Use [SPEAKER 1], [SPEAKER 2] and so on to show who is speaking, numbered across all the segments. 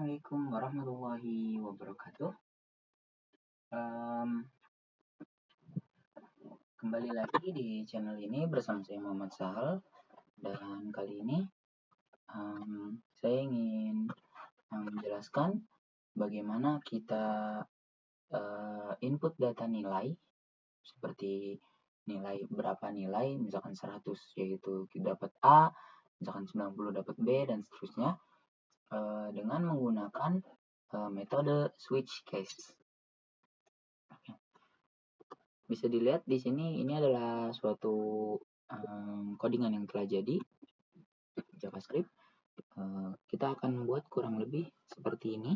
[SPEAKER 1] Assalamualaikum warahmatullahi wabarakatuh. Kembali lagi di channel ini bersama saya Muhammad Sahal, dan kali ini saya ingin menjelaskan bagaimana kita input data nilai seperti berapa nilai, misalkan 100 yaitu dapat A, misalkan 90 dapat B, dan seterusnya dengan menggunakan metode switch case. Bisa dilihat di sini, ini adalah suatu codingan yang telah jadi JavaScript. Kita akan membuat kurang lebih seperti ini.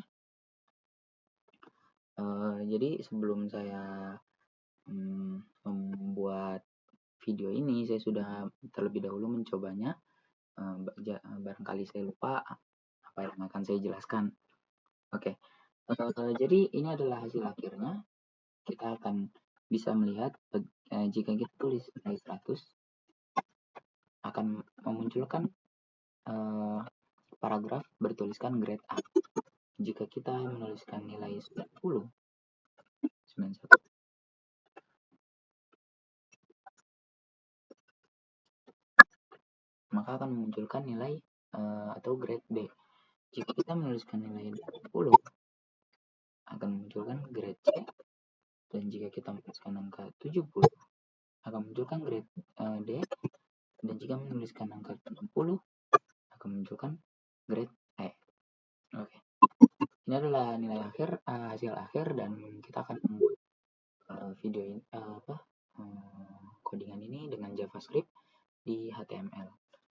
[SPEAKER 1] Jadi sebelum saya membuat video ini, saya sudah terlebih dahulu mencobanya. Barangkali saya lupa apa yang akan saya jelaskan. Oke. Jadi ini adalah hasil akhirnya. Kita akan bisa melihat jika kita tulis nilai 100 akan memunculkan paragraf bertuliskan grade A. Jika kita menuliskan nilai 91, maka akan memunculkan nilai atau grade B. Jika kita menuliskan nilai 20, akan memunculkan grade C. Dan jika kita menuliskan angka 70, akan memunculkan grade D. Dan jika menuliskan angka 60, akan memunculkan grade E. Oke. Ini adalah nilai akhir, hasil akhir, dan kita akan membuat video ini, codingan ini dengan JavaScript di HTML.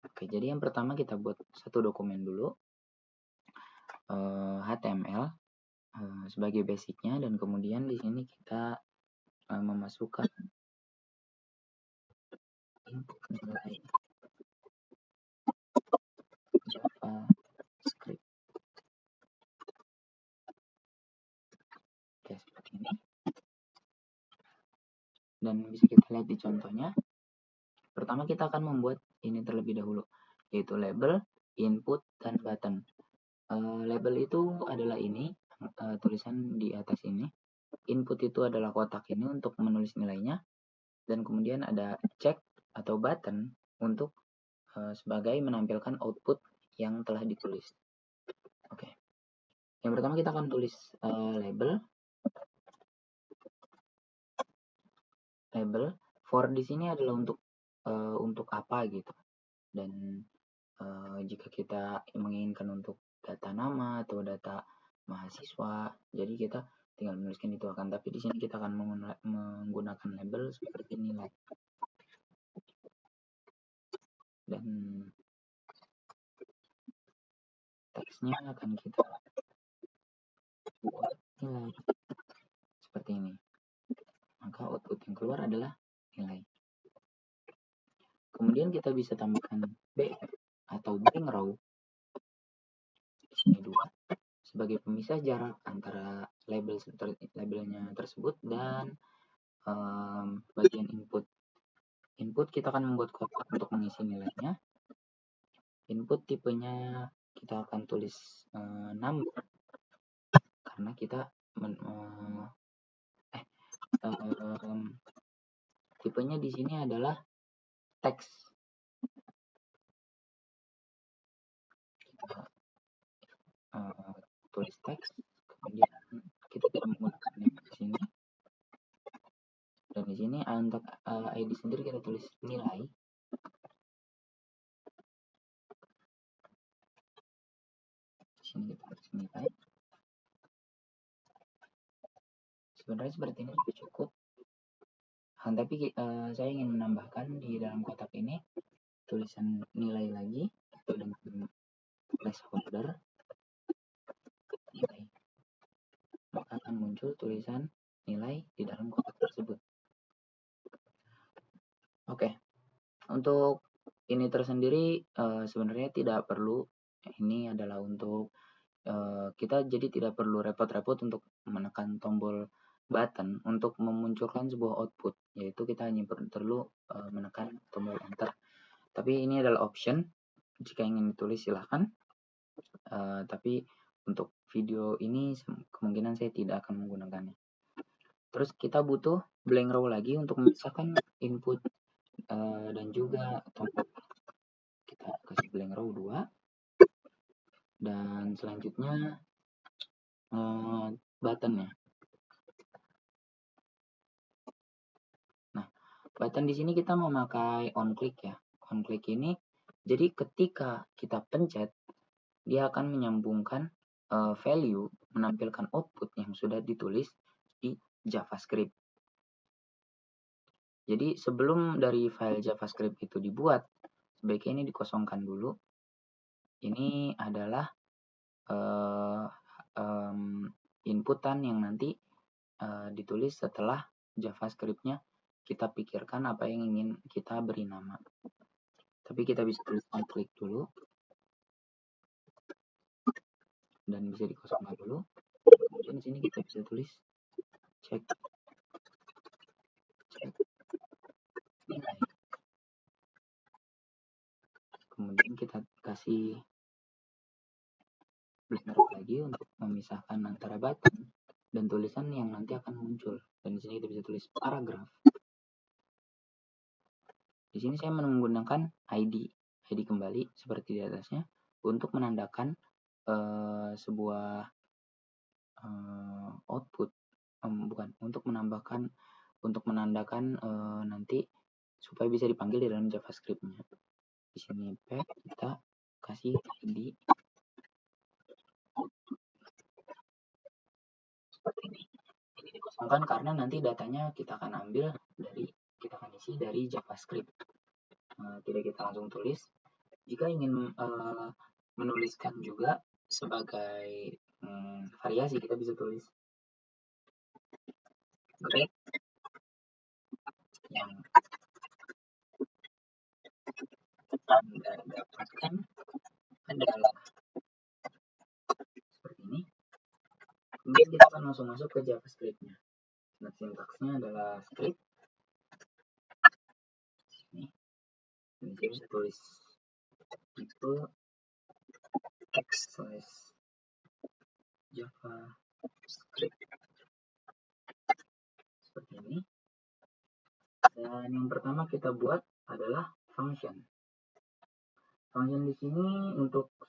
[SPEAKER 1] Oke, jadi yang pertama kita buat satu dokumen dulu, HTML sebagai basicnya, dan kemudian di sini kita memasukkan input nilai JavaScript. Oke, seperti ini. Dan bisa kita lihat di contohnya. Pertama kita akan membuat ini terlebih dahulu, yaitu label, input, dan button. Label itu adalah ini, tulisan di atas ini. Input itu adalah kotak ini untuk menulis nilainya, dan kemudian ada check atau button untuk sebagai menampilkan output yang telah ditulis. Oke. Yang pertama kita akan tulis label. Label for di sini adalah untuk apa gitu. Dan jika kita menginginkan untuk data nama atau data mahasiswa, jadi kita tinggal menuliskan itu akan. Tapi di sini kita akan menggunakan label seperti nilai. Dan teksnya akan kita buat nilai seperti ini. Maka output yang keluar adalah nilai. Kemudian kita bisa tambahkan BF atau bring row di sini 2 sebagai pemisah jarak antara labelnya tersebut dan bagian input. Input kita akan membuat kotak untuk mengisi nilainya. Input tipenya kita akan tulis number karena kita tipenya di sini adalah teks. Kita tulis teks, kemudian kita tidak menggunakan name di sini. Dan di sini untuk ID sendiri kita tulis nilai. Di sini kita tulis nilai. Sebenarnya seperti ini sudah cukup. Tapi saya ingin menambahkan di dalam kotak ini tulisan nilai lagi, itu dengan placeholder nilai. Maka akan muncul tulisan nilai di dalam kotak tersebut. Oke. Untuk ini tersendiri sebenarnya tidak perlu. Ini adalah untuk kita jadi tidak perlu repot-repot untuk menekan tombol button untuk memunculkan sebuah output, yaitu kita hanya perlu menekan tombol enter. Tapi ini adalah option, jika ingin ditulis silahkan, tapi Untuk video ini kemungkinan saya tidak akan menggunakannya. Terus kita butuh blank row lagi untuk memisahkan input dan juga tombol. Kita kasih blank row 2. Dan selanjutnya buttonnya. Nah, button di sini kita memakai on click ya. On click ini jadi ketika kita pencet, dia akan menyambungkan value, menampilkan output yang sudah ditulis di JavaScript. Jadi sebelum dari file JavaScript itu dibuat, sebaiknya ini dikosongkan dulu. Ini adalah inputan yang nanti ditulis setelah JavaScript-nya kita pikirkan apa yang ingin kita beri nama. Tapi kita bisa tulis on click dulu. Dan bisa dikosongkan dulu. Kemudian di sini kita bisa tulis cek nilai. Kemudian kita kasih blank lagi untuk memisahkan antara button dan tulisan yang nanti akan muncul. Dan di sini kita bisa tulis paragraf. Di sini saya menggunakan ID kembali seperti di atasnya untuk menandakan sebuah output, bukan, untuk menandakan nanti supaya bisa dipanggil di dalam JavaScript-nya. Di sini kita kasih ID seperti ini. Ini dikosongkan karena nanti datanya kita akan isi dari JavaScript. Tidak kita langsung tulis. Jika ingin menuliskan juga sebagai variasi, kita bisa tulis grade yang Anda dapatkan adalah seperti ini. Kemudian kita akan langsung masuk ke JavaScript-nya. Nah, sintaksnya adalah script. Ini. Dan saya bisa tulis itu x/JavaScript seperti ini. Dan yang pertama kita buat adalah function. Function di sini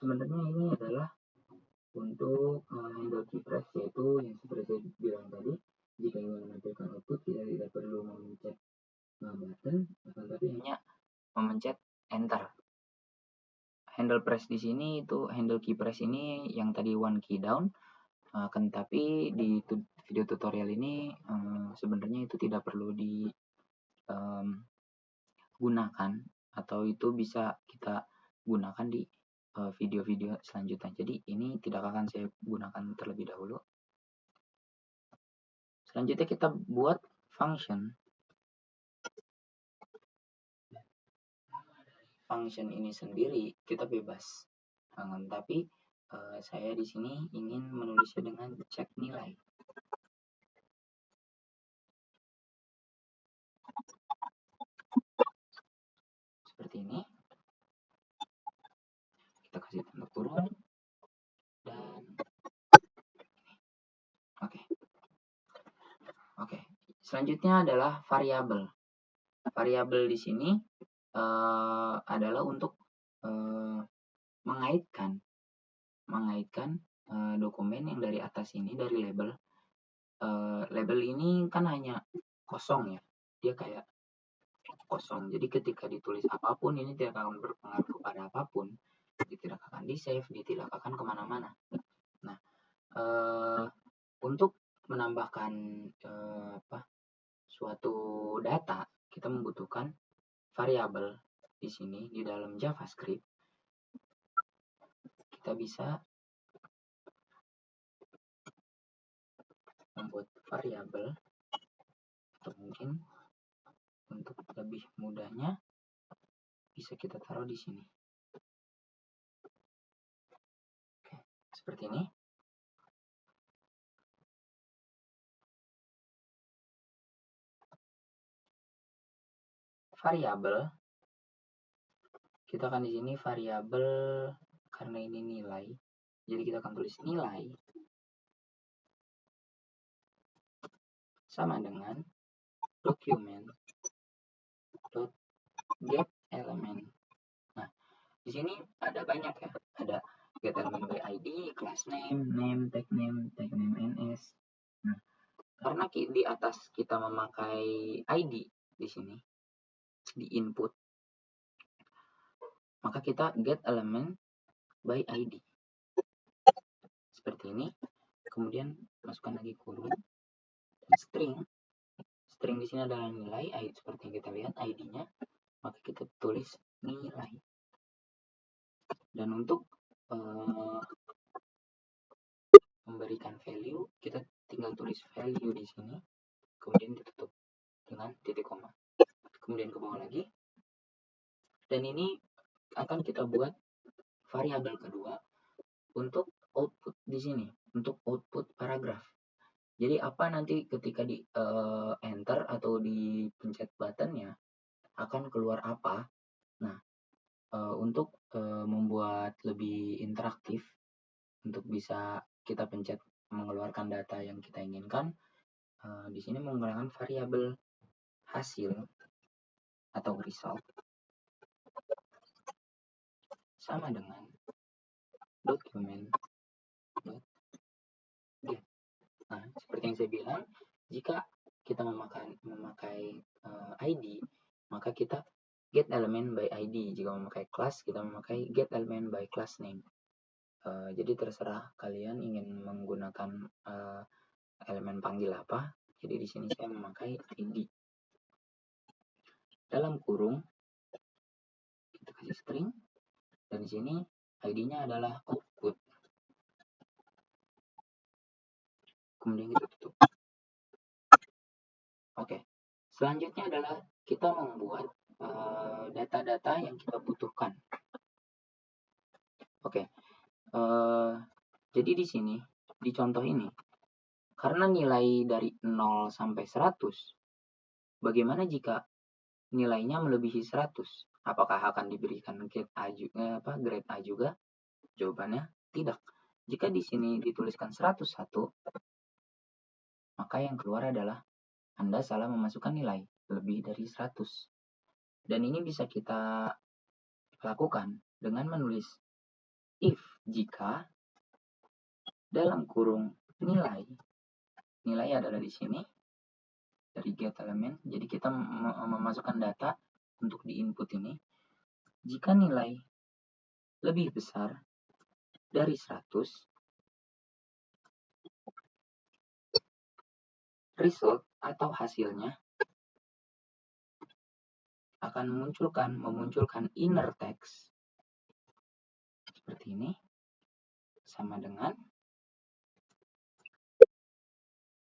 [SPEAKER 1] sebenarnya ini adalah untuk handle keypress, yaitu yang seperti saya bilang tadi, jika ingin menampilkan output tidak perlu memencet button, tapi hanya memencet enter. Handle press di sini itu handle keypress ini yang tadi one key down, tapi di video tutorial ini sebenarnya itu tidak perlu digunakan atau itu bisa kita gunakan di video-video selanjutnya. Jadi ini tidak akan saya gunakan terlebih dahulu. Selanjutnya kita buat function. Function ini sendiri kita bebas, tapi saya di sini ingin menulisnya dengan cek nilai. Seperti ini. Kita kasih tanda kurung dan oke. Selanjutnya adalah variabel. Variabel di sini adalah untuk mengaitkan dokumen yang dari atas ini, dari label. Label ini kan hanya kosong ya, dia kayak kosong. Jadi ketika ditulis apapun ini tidak akan berpengaruh kepada apapun, dia tidak akan di save, dia tidak akan kemana-mana. Nah, untuk menambahkan suatu data, kita membutuhkan variabel. Di sini di dalam JavaScript kita bisa membuat variabel, atau mungkin untuk lebih mudahnya bisa kita taruh di sini. Oke, seperti ini. Variabel, kita akan di sini variabel karena ini nilai. Jadi kita akan tulis nilai sama dengan document.getElement. Nah, di sini ada banyak ya. Ada getElement by ID, class name, tag name ns. Nah, karena di atas kita memakai ID di sini di input, maka kita get element by ID seperti ini. Kemudian masukkan lagi kurung string di sini adalah nilai seperti yang kita lihat ID-nya, maka kita tulis nilai. Dan untuk memberikan value, kita tinggal tulis value di sini, kemudian ditutup dengan titik koma, kemudian ke bawah lagi. Dan ini akan kita buat variabel kedua untuk output di sini, untuk output paragraf. Jadi apa nanti ketika di enter atau dipencet buttonnya akan keluar apa. Nah, untuk membuat lebih interaktif, untuk bisa kita pencet mengeluarkan data yang kita inginkan, di sini menggunakan variabel hasil atau result sama dengan document. Nah, seperti yang saya bilang, jika kita memakai ID, maka kita get element by ID. Jika memakai class, kita memakai get element by class name. Jadi terserah kalian ingin menggunakan elemen panggil apa. Jadi di sini saya memakai ID. Dalam kurung kita kasih string, dan di sini ID-nya adalah output. Kemudian kita tutup. Oke. Selanjutnya adalah kita membuat data-data yang kita butuhkan. Oke. Jadi di sini, di contoh ini, karena nilai dari 0 sampai 100, bagaimana jika nilainya melebihi 100? Apakah akan diberikan grade A juga? Jawabannya tidak. Jika di sini dituliskan 101, maka yang keluar adalah Anda salah memasukkan nilai lebih dari 100. Dan ini bisa kita lakukan dengan menulis if jika dalam kurung nilai adalah di sini dari get element. Jadi kita memasukkan data untuk di input ini. Jika nilai lebih besar dari 100, result atau hasilnya akan memunculkan inner text seperti ini, sama dengan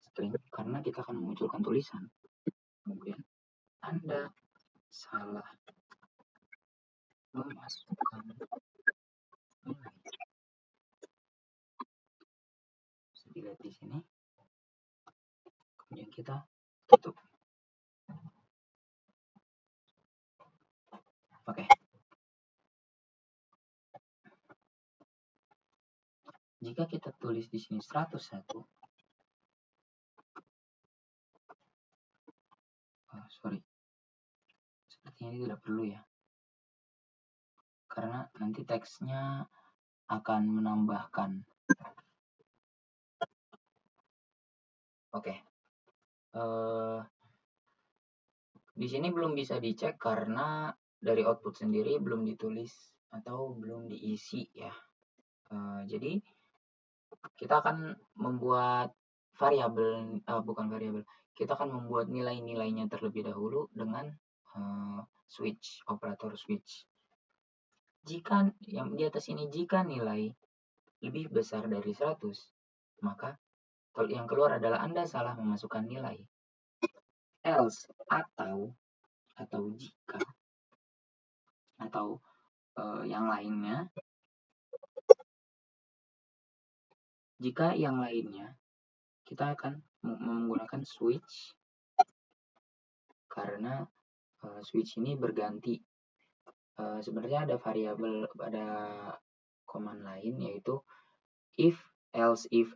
[SPEAKER 1] string, karena kita akan memunculkan tulisan. Kemudian Anda salah memasukkan nilai. Bisa dilihat di sini. Kemudian kita tutup. Oke. Jika kita tulis di sini 101, sepertinya ini tidak perlu ya, karena nanti teksnya akan menambahkan. Oke. Di sini belum bisa dicek karena dari output sendiri belum ditulis atau belum diisi ya. Jadi kita akan membuat kita akan membuat nilai-nilainya terlebih dahulu dengan operator switch. Jika yang di atas ini, jika nilai lebih besar dari 100, maka yang keluar adalah Anda salah memasukkan nilai. Else atau jika atau yang lainnya. Jika yang lainnya, kita akan menggunakan switch karena switch ini berganti. Sebenarnya ada variabel, ada command lain yaitu if, else if,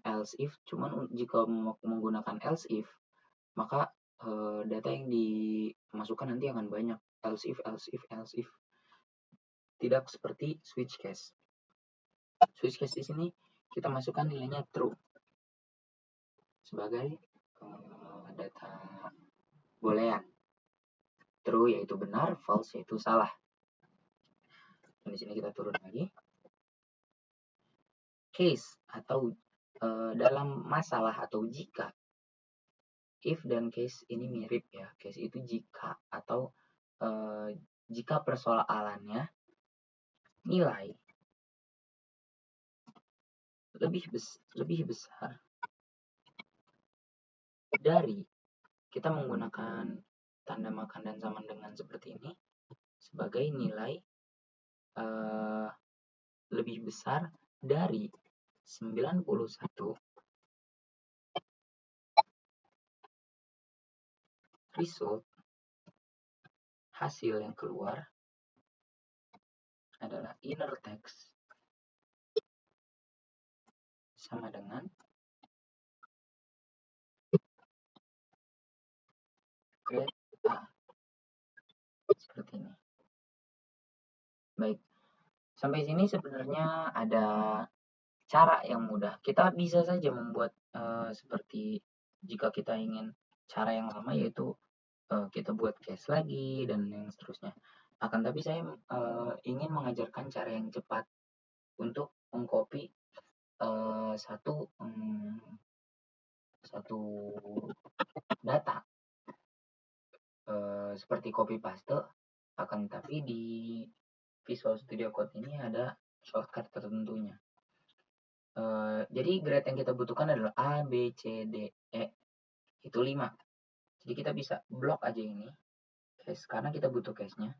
[SPEAKER 1] cuman jika menggunakan else if, maka data yang dimasukkan nanti akan banyak. Else if. Tidak seperti switch case. Switch case di sini kita masukkan nilainya true sebagai data boolean. True yaitu benar, false yaitu salah. Dan di sini kita turun lagi. Case atau dalam masalah atau jika. If dan case ini mirip ya. Case itu jika atau jika persoalannya nilai lebih besar dari, kita menggunakan tanda makan dan sama dengan seperti ini sebagai nilai lebih besar dari 91 result, hasil yang keluar adalah inner text sama dengan grade A. Seperti ini. Baik, sampai sini sebenarnya ada cara yang mudah. Kita bisa saja membuat seperti jika kita ingin cara yang lama, yaitu kita buat case lagi dan yang seterusnya. Akan tapi saya ingin mengajarkan cara yang cepat untuk mengcopy satu data seperti copy paste. Akan tapi di Visual Studio Code ini ada shortcut tertentunya. Jadi grade yang kita butuhkan adalah A, B, C, D, E. Itu 5. Jadi kita bisa blok aja ini case karena kita butuh case-nya.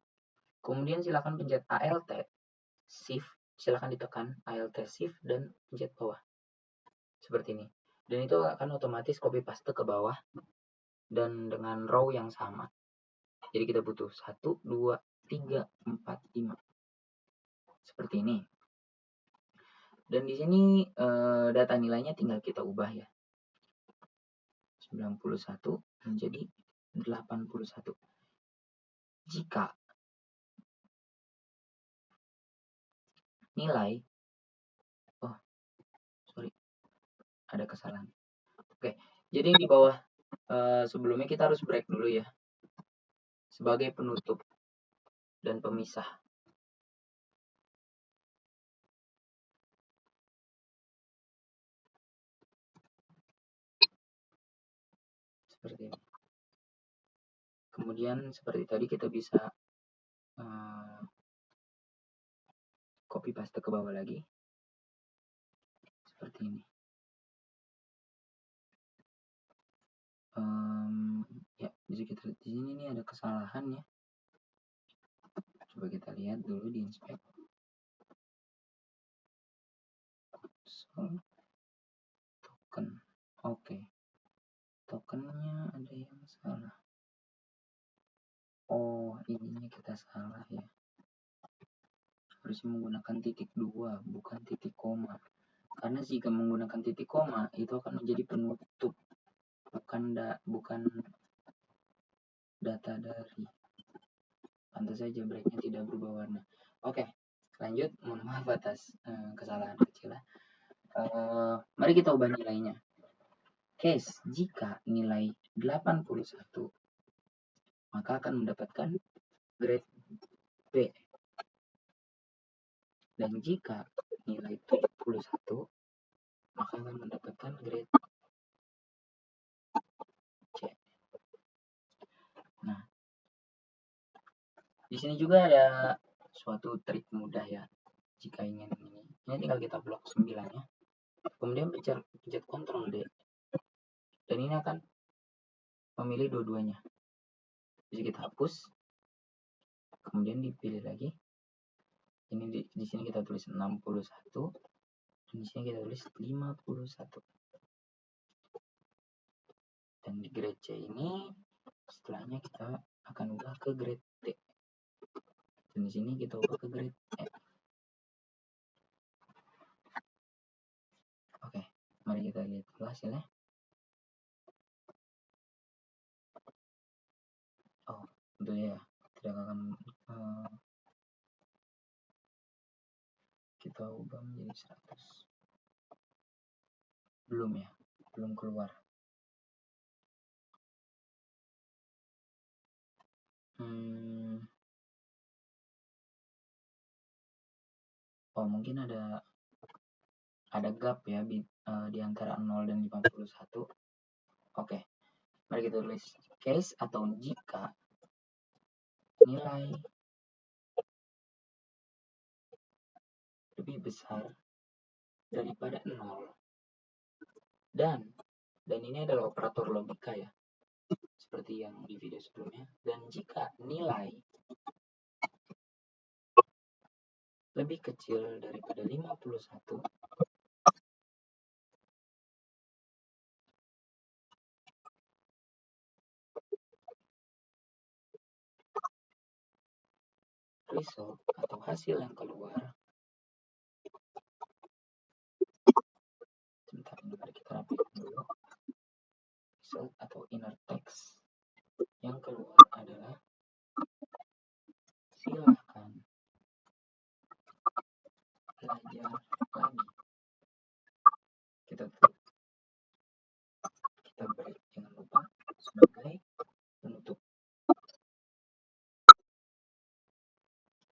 [SPEAKER 1] Kemudian silakan pencet Alt Shift, silakan ditekan Alt Shift dan pencet bawah. Seperti ini. Dan itu akan otomatis copy paste ke bawah dan dengan row yang sama. Jadi kita butuh 1, 2, 3, 4, 5. Seperti ini. Dan di sini data nilainya tinggal kita ubah ya. 91 menjadi 81. Jika nilai, ada kesalahan. Oke, jadi di bawah sebelumnya kita harus break dulu ya, sebagai penutup dan pemisah. Seperti ini. Kemudian seperti tadi kita bisa copy paste ke bawah lagi. Seperti ini. Ya, bisa kita lihat di sini nih ada kesalahan ya. Coba kita lihat dulu di inspect. Token. Oke. Tokennya ada yang salah. Oh, ininya kita salah ya. Harus menggunakan titik 2, bukan titik koma. Karena jika menggunakan titik koma, itu akan menjadi penutup, bukan data dari. Pantas saja breaknya tidak berubah warna. Oke, lanjut. Mohon maaf atas kesalahan kecil. Mari kita ubah nilainya. Case, jika nilai 81, maka akan mendapatkan grade B. Dan jika nilai 71, maka akan mendapatkan grade C. Nah, di sini juga ada suatu trik mudah ya. Jika ingin ini tinggal kita blok 9-nya. Kemudian pencet Ctrl D. Dan ini akan memilih dua-duanya. Jadi kita hapus. Kemudian dipilih lagi. Ini di sini kita tulis 61. Dan di sini kita tulis 51. Dan di grade C ini setelahnya kita akan ubah ke grade D. Dan di sini kita ubah ke grade E. Mari kita lihat dulu hasilnya. Oh, tentu ya tidak akan kita ubah menjadi 100. Belum ya, belum keluar. Oh, mungkin ada gap ya di antara 0 dan 51. Oke, mari kita tulis case atau jika nilai lebih besar daripada 0 dan ini adalah operator logika ya, seperti yang di video sebelumnya. Dan jika nilai lebih kecil daripada 51, result atau hasil yang keluar, sebentar, mari kita rapikan dulu. Result atau inner text yang keluar adalah silahkan belajar lagi. Kita break, jangan lupa, sebagai penutup.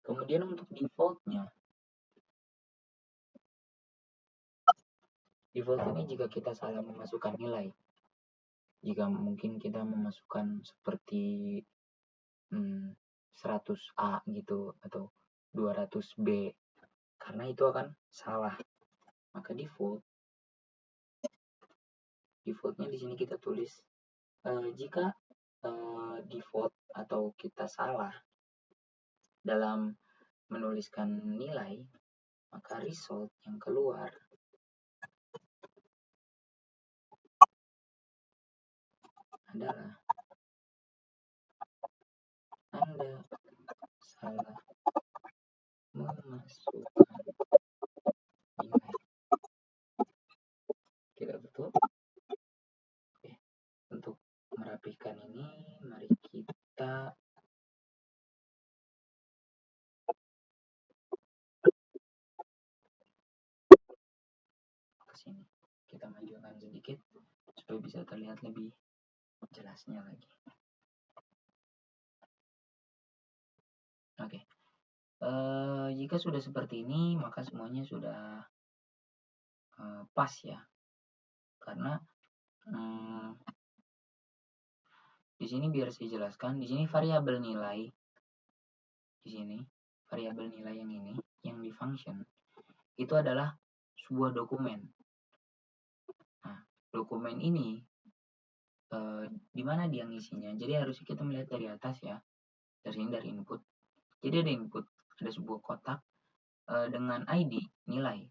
[SPEAKER 1] Kemudian untuk default-nya, default ini jika kita salah memasukkan nilai. Jika mungkin kita memasukkan seperti 100A gitu atau 200B, karena itu akan salah. Maka defaultnya di sini kita tulis jika default atau kita salah dalam menuliskan nilai, maka result yang keluar adalah Anda salah memasukkan nilai. Kita tutup. Oke. Untuk merapikan ini, mari kita ke sini. Kita majukan sedikit supaya bisa terlihat lebih jelasnya lagi. Oke. Jika sudah seperti ini, maka semuanya sudah pas ya. Karena di sini biar saya jelaskan, di sini variabel nilai, di sini variabel nilai yang ini, yang di function, itu adalah sebuah dokumen. Nah, dokumen ini di mana dia ngisinya? Jadi harus kita melihat dari atas ya, dari sini, dari input. Jadi ada input, ada sebuah kotak dengan ID nilai,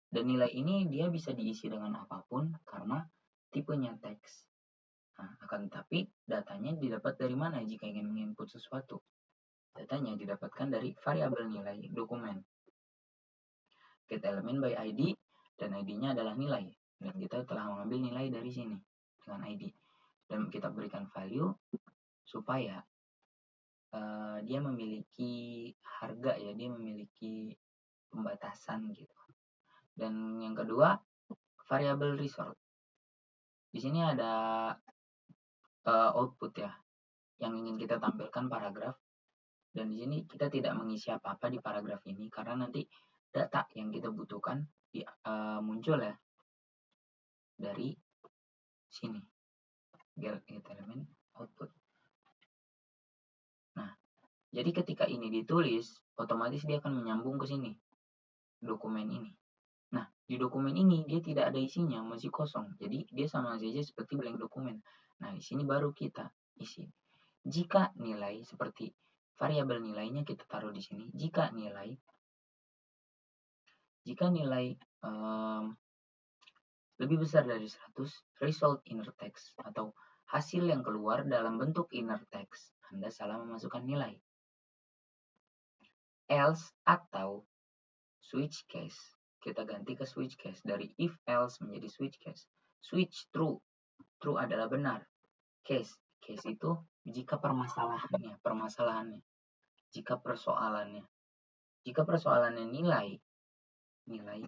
[SPEAKER 1] dan nilai ini dia bisa diisi dengan apapun karena tipenya teks. Nah, akan tetapi datanya didapat dari mana jika ingin menginput sesuatu? Datanya didapatkan dari variabel nilai dokumen. Get element by ID, dan ID-nya adalah nilai. Dan kita telah mengambil nilai dari sini dengan ID. Dan kita berikan value supaya dia memiliki harga ya, dia memiliki pembatasan gitu. Dan yang kedua, variabel result. Di sini ada output ya, yang ingin kita tampilkan paragraf. Dan di sini kita tidak mengisi apa-apa di paragraf ini karena nanti data yang kita butuhkan muncul ya dari sini, get element output. Nah, jadi ketika ini ditulis, otomatis dia akan menyambung ke sini, dokumen ini. Nah, di dokumen ini dia tidak ada isinya, masih kosong. Jadi dia sama saja seperti blank dokumen. Nah, di sini baru kita isi. Jika nilai seperti variabel nilainya kita taruh di sini, jika nilai lebih besar dari 100, result inner text atau hasil yang keluar dalam bentuk inner text, Anda salah memasukkan nilai. Else atau switch case, kita ganti ke switch case. Dari if else menjadi switch case. Switch true. True adalah benar. Case itu jika permasalahannya. Jika persoalannya nilai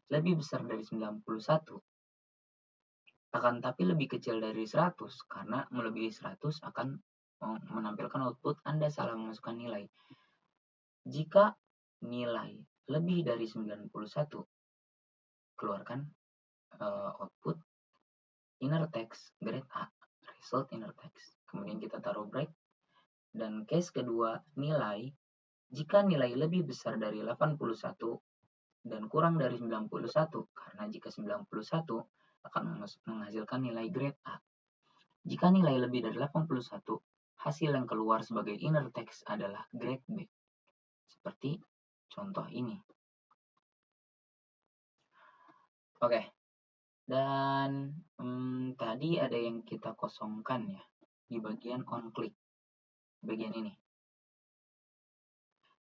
[SPEAKER 1] lebih besar dari 91, akan tapi lebih kecil dari 100, karena melebihi 100 akan menampilkan output Anda salah memasukkan nilai. Jika nilai lebih dari 91, keluarkan output inner text grade A, result inner text. Kemudian kita taruh break. Dan case kedua, jika nilai lebih besar dari 81 dan kurang dari 91, karena jika 91 akan menghasilkan nilai grade A. Jika nilai lebih dari 81, hasil yang keluar sebagai inner text adalah grade B. Seperti contoh ini. Oke. Dan tadi ada yang kita kosongkan ya di bagian on click. Bagian ini.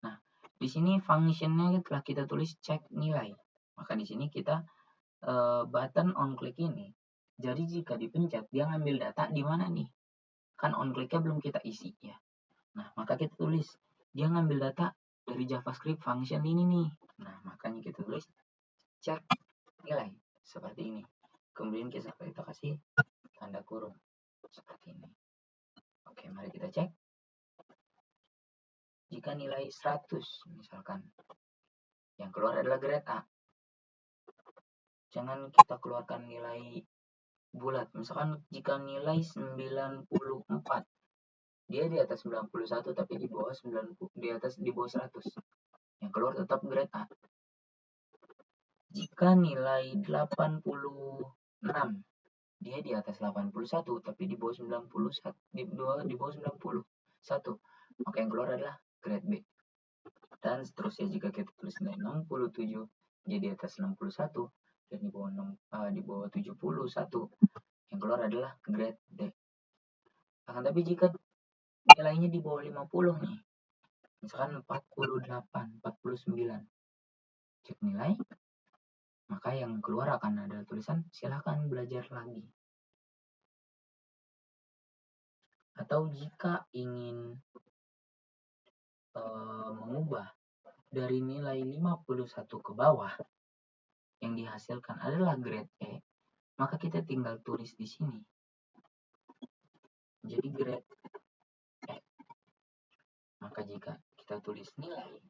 [SPEAKER 1] Nah, di sini functionnya telah kita tulis cek nilai. Maka di sini kita button on click ini. Jadi jika dipencet, dia ngambil data di mana nih? Kan on click-nya belum kita isi ya. Nah, maka kita tulis dia ngambil data dari JavaScript function ini nih. Nah, makanya kita tulis cek nilai seperti ini. Kemudian kita kasih tanda kurung seperti ini. Oke, mari kita cek. Jika nilai 100 misalkan, yang keluar adalah grade A. Jangan kita keluarkan nilai bulat. Misalkan jika nilai 94, dia di atas 91 tapi di bawah 90, di bawah 100. Yang keluar tetap grade A. Jika nilai 86, dia di atas 81 tapi di bawah 91, di bawah 91. Maka yang keluar adalah grade B. Dan seterusnya jika kita tulis nilai 67, dia di atas 61 dan di bawah 71, yang keluar adalah grade D. Akan tapi jika nilainya di bawah 50 nih, misalkan 48, 49, cek nilai, maka yang keluar akan ada tulisan silakan belajar lagi. Atau jika ingin mengubah dari nilai 51 ke bawah, yang dihasilkan adalah grade E, maka kita tinggal tulis di sini. Jadi grade E. Maka jika kita tulis nilai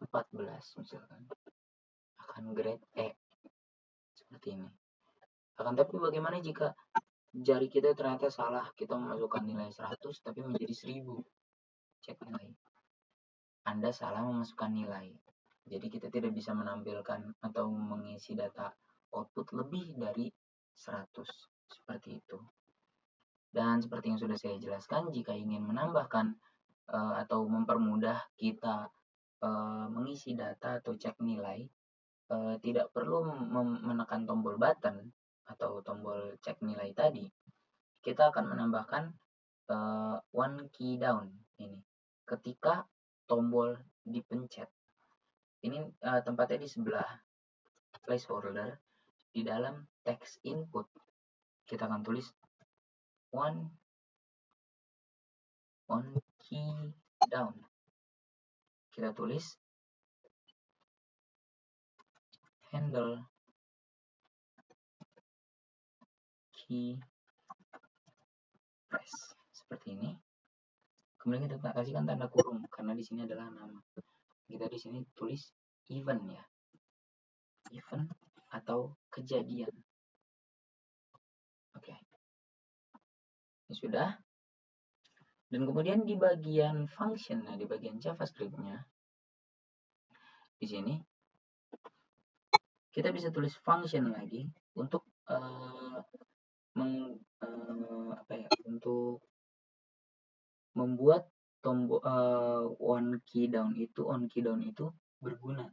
[SPEAKER 1] 14 misalkan, akan grade E. Seperti ini. Akan tapi bagaimana jika jari kita ternyata salah, kita memasukkan nilai 100 tapi menjadi 1000. Cek nilai. Anda salah memasukkan nilai. Jadi kita tidak bisa menampilkan atau mengisi data output lebih dari 100. Seperti itu. Dan seperti yang sudah saya jelaskan, jika ingin menambahkan atau mempermudah kita mengisi data atau cek nilai, tidak perlu menekan tombol button atau tombol cek nilai tadi. Kita akan menambahkan one key down ini. Ketika tombol dipencet, ini tempatnya di sebelah placeholder di dalam text input, kita akan tulis one key down. Kita tulis handle key press seperti ini. Kemudian kita kasihkan tanda kurung karena di sini adalah nama. Kita di sini tulis event ya. Event atau kejadian. Oke. Ini sudah. Dan kemudian di bagian function, di bagian JavaScript-nya, di sini kita bisa tulis function lagi untuk untuk membuat tombol on key down itu berguna.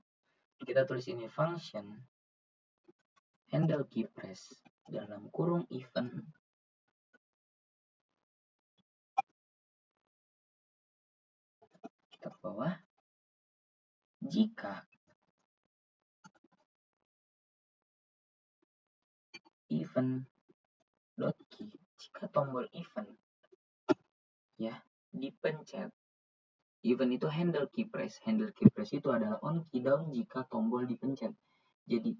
[SPEAKER 1] Kita tulis ini function handle key press dalam kurung event. Kita ke bawah. Jika event.key. Jika tombol event ya dipencet, event itu handle key press. Handle key press itu adalah on key down jika tombol dipencet. Jadi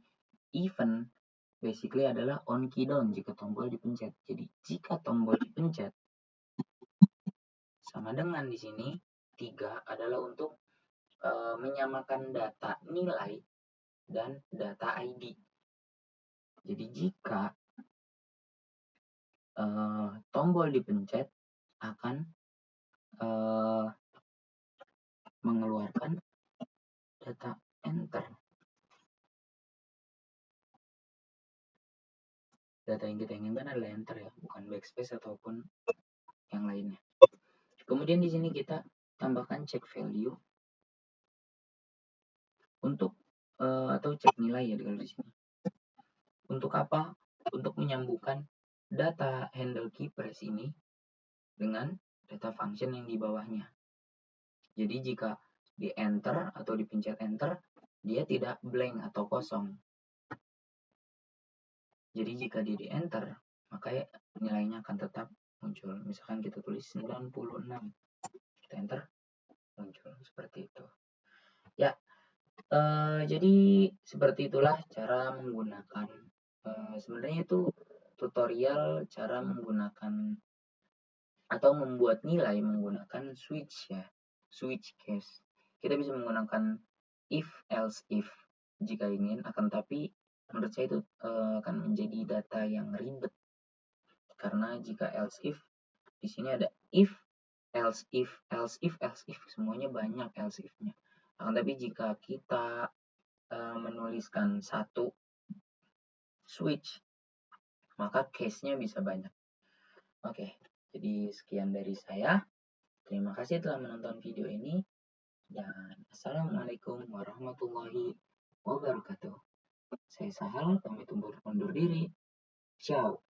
[SPEAKER 1] event basically adalah on key down jika tombol dipencet. Jadi jika tombol dipencet, sama dengan di sini 3 adalah untuk menyamakan data nilai dan data ID. Jadi jika tombol dipencet akan mengeluarkan data enter. Data yang kita inginkan adalah enter ya, bukan backspace ataupun yang lainnya. Kemudian di sini kita tambahkan check value untuk atau cek nilai ya kalau di sini. Untuk apa? Untuk menyambungkan data handle key press ini dengan data function yang di bawahnya. Jadi jika di enter atau dipencet enter, dia tidak blank atau kosong. Jadi jika dia di enter, maka nilainya akan tetap muncul. Misalkan kita tulis 96, kita enter, muncul seperti itu. Ya, jadi seperti itulah cara menggunakan. Sebenarnya itu tutorial cara menggunakan atau membuat nilai menggunakan switch ya, switch case. Kita bisa menggunakan if else if jika ingin, akan tapi menurut saya itu akan menjadi data yang ribet karena jika else if di sini ada if else if else if else if, semuanya banyak else if-nya. Akan tapi jika kita menuliskan satu switch, maka case-nya bisa banyak. Oke, jadi sekian dari saya. Terima kasih telah menonton video ini. Dan assalamualaikum warahmatullahi wabarakatuh. Saya Sahal, pamit undur diri. Ciao.